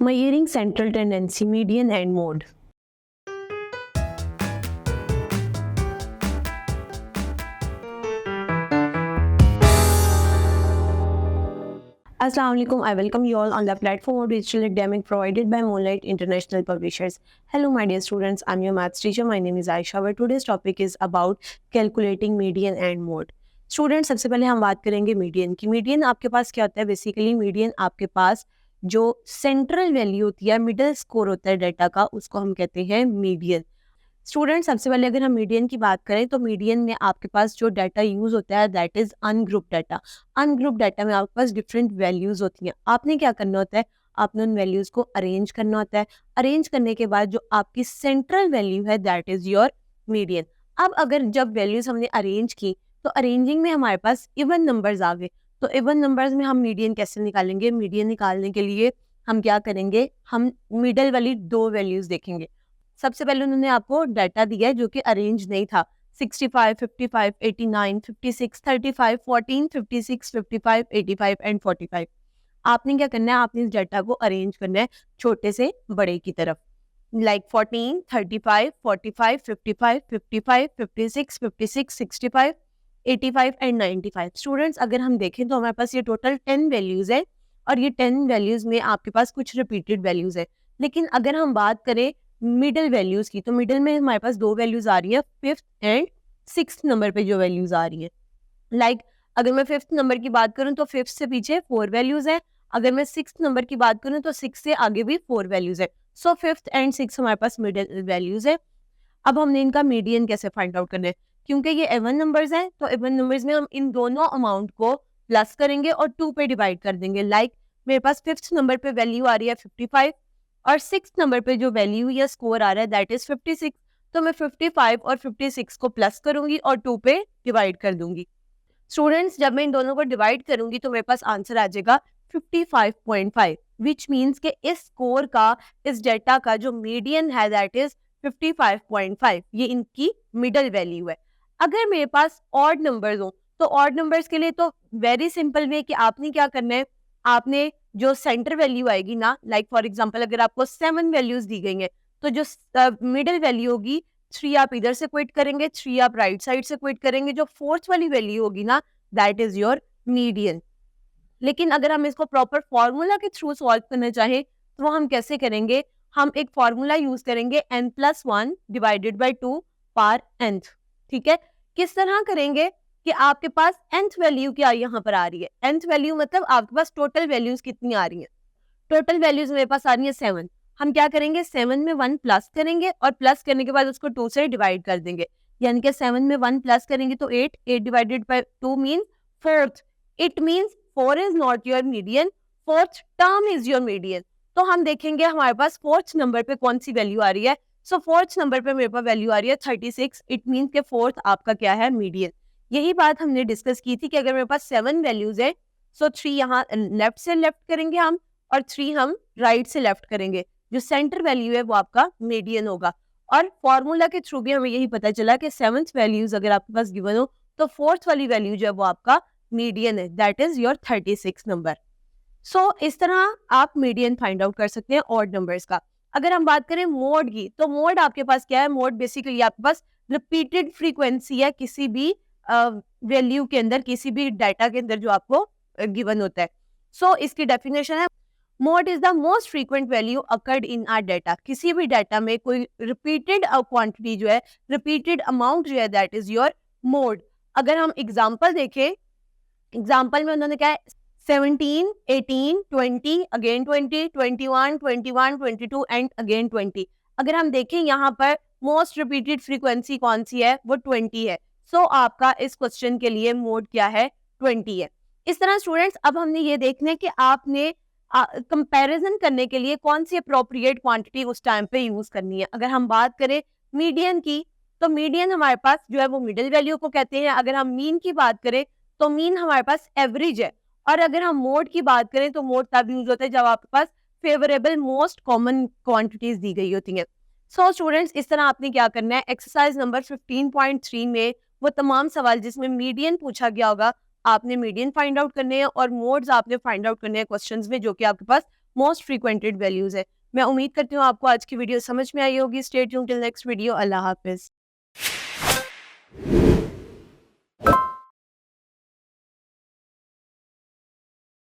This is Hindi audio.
Measuring central tendency, median and mode. Assalamu alaikum. I welcome you all on the platform of digital academic provided by Moonlight International Publishers. Hello, my dear students. I'm your maths teacher. My name is Aisha. But today's topic is about calculating median and mode. Student, सबसे पहले हम बात करेंगे मीडियन की. मीडियन आपके पास क्या होता है? बेसिकली मीडियन आपके पास जो सेंट्रल वैल्यू होती है, मिडिल स्कोर होता है डाटा का, उसको हम कहते हैं मीडियन. स्टूडेंट, सबसे पहले अगर हम मीडियन की बात करें तो मीडियन में आपके पास जो डाटा यूज होता है that is ungroup data. Ungroup data में आपके पास डिफरेंट वैल्यूज होती हैं. आपने क्या करना होता है? आपने उन वैल्यूज को अरेंज करना होता है. अरेंज करने के बाद जो आपकी सेंट्रल वैल्यू है दैट इज योर मीडियन. अब अगर जब वैल्यूज हमने अरेंज की तो अरेंजिंग में हमारे पास इवन नंबर्स आ गए. तो इवन नंबर्स में हम मीडियन कैसे निकालेंगे? मीडियन निकालने के लिए हम क्या करेंगे? हम मिडल वाली दो वैल्यूज देखेंगे. सबसे पहले उन्होंने आपको डाटा दिया है जो कि अरेंज नहीं था. 65, 55, 89, 56, 35, 14, 56, 55, 85 एंड 45. आपने क्या करना है? आपने इस डाटा को अरेंज करना है छोटे से बड़े की तरफ. Like 14, 35, 45, 55, 55, 56, 56, 65, 85 and 95. स्टूडेंट्स, अगर हम देखें तो हमारे पास ये टोटल 10 वैल्यूज है और ये 10 वैल्यूज में आपके पास कुछ रिपीटेड वैल्यूज है. लेकिन अगर हम बात करें मिडिल वैल्यूज की तो मिडिल में हमारे पास दो वैल्यूज आ रही है, 5th एंड 6th नंबर पे जो वैल्यूज आ रही है. लाइक अगर मैं 5th नंबर की बात करूं तो 5th से पीछे 4 वैल्यूज है. अगर मैं 6th नंबर की बात करूं तो 6 से आगे भी 4 वैल्यूज है. सो 5th एंड 6th हमारे पास मिडिल वैल्यूज है. अब हमने इनका मीडियन कैसे फाइंड आउट करना है? क्योंकि ये इवन नंबर्स हैं तो इवन नंबर्स में हम इन दोनों अमाउंट को प्लस करेंगे और 2 पे डिवाइड कर देंगे. लाइक मेरे पास 5th नंबर पे वैल्यू आ रही है 55 और 6th नंबर पे जो वैल्यू या स्कोर आ रहा है दैट इज 56. तो मैं 55 और 56 को प्लस करूंगी और 2 पे डिवाइड कर दूंगी. स्टूडेंट्स, जब मैं इन दोनों को डिवाइड करूंगी तो मेरे पास आंसर आ जाएगा 55.5, विच मीन्स के इस स्कोर का, इस डेटा का जो मीडियन है दैट इज 55.5. ये इनकी मिडल वैल्यू है. अगर मेरे पास ऑड नंबर्स हो तो ऑड नंबर्स के लिए तो वेरी सिंपल वे कि आपने क्या करना है, आपने जो सेंटर वैल्यू आएगी ना, लाइक फॉर एग्जांपल अगर आपको 7 वैल्यूज दी गई हैं तो जो मिडिल वैल्यू होगी 3 आप इधर से क्विट करेंगे, 3 आप राइट साइड से क्विट करेंगे. जो 4th वाली वैल्यू होगी ना दैट इज योर मीडियन. लेकिन अगर हम इसको प्रॉपर फॉर्मूला के थ्रू सॉल्व करना चाहें तो हम कैसे करेंगे? हम एक फॉर्मूला यूज करेंगे n+1 divided by 2 par nth. ठीक है, किस तरह करेंगे कि आपके पास nth वैल्यू क्या यहाँ पर आ रही है? nth वैल्यू मतलब आपके पास टोटल वैल्यूज कितनी आ रही है? टोटल वैल्यूज मेरे पास आ रही है 7. हम क्या करेंगे? 7 में 1 प्लस करेंगे और प्लस करने के बाद उसको 2 से डिवाइड कर देंगे. यानी कि 7 में 1 प्लस करेंगे तो 8, 8 divided by 2 mean 4th. It means 4 is not your median, 4th term is your median. तो हम देखेंगे हमारे पास 4th नंबर पे कौन सी वैल्यू आ रही है. सो 4th नंबर पे मेरे पास वैल्यू आ रही है 36. इट मीन्स के 4th आपका क्या है? मीडियन. यही बात हमने डिस्कस की थी कि अगर मेरे पास 7 वैल्यूज है सो 3 यहाँ लेफ्ट से लेफ्ट करेंगे हम और 3 हम राइट से लेफ्ट करेंगे. जो सेंटर वैल्यू है वो आपका मीडियन होगा. और फॉर्मूला के थ्रू भी हमें यही पता चला कि 7th वैल्यूज अगर आपके पास गिवन हो तो 4th वाली वैल्यू जो है वो आपका मीडियन है, दैट इज योर 36 नंबर. सो इस तरह आप मीडियन फाइंड आउट कर सकते हैं ऑड नंबर्स का. अगर हम बात करें मोड की तो मोड आपके पास क्या है? मोड बेसिकली आपके पास रिपीटेड फ्रीक्वेंसी है किसी भी वैल्यू के अंदर, किसी भी डाटा के अंदर जो आपको गिवन होता है. सो इसकी डेफिनेशन है mode is the most frequent value occurred in our data. किसी भी डाटा में कोई रिपीटेड क्वांटिटी जो है, रिपीटेड अमाउंट जो है दैट इज योर मोड. अगर हम एग्जांपल देखें, एग्जांपल में उन्होंने क्या है? 17, 18, 20, अगेन 20, 21, 21, 22 एंड अगेन 20. अगर हम देखें यहाँ पर मोस्ट रिपीटेड फ्रीक्वेंसी कौन सी है? वो 20 है. सो आपका इस क्वेश्चन के लिए मोड क्या है? 20 है. इस तरह स्टूडेंट्स, अब हमने ये देखना है कि आपने कंपैरिजन करने के लिए कौन सी अप्रोप्रिएट क्वांटिटी उस टाइम पे यूज करनी है. अगर हम बात करें मीडियन की तो मीडियन हमारे पास जो है वो मिडिल वैल्यू को कहते हैं. अगर हम मीन की बात करें तो मीन हमारे पास एवरेज है. और अगर हम मोड की बात करें तो मोड तब यूज होता है जब आपके पास फेवरेबल मोस्ट कॉमन क्वांटिटीज दी गई होती हैं. सो स्टूडेंट्स, इस तरह आपने क्या करना है? एक्सरसाइज नंबर 15.3 में वो तमाम सवाल जिसमें मीडियन पूछा गया होगा आपने मीडियन फाइंड आउट करने हैं और मोड्स आपने फाइंड आउट करने हैं क्वेश्चंस में जो कि आपके पास मोस्ट फ्रीक्वेंटेड वैल्यूज है। मैं उम्मीद करती हूँ आपको आज की वीडियो समझ में आई होगी। Stay tuned till next video. अल्लाह हाफिज।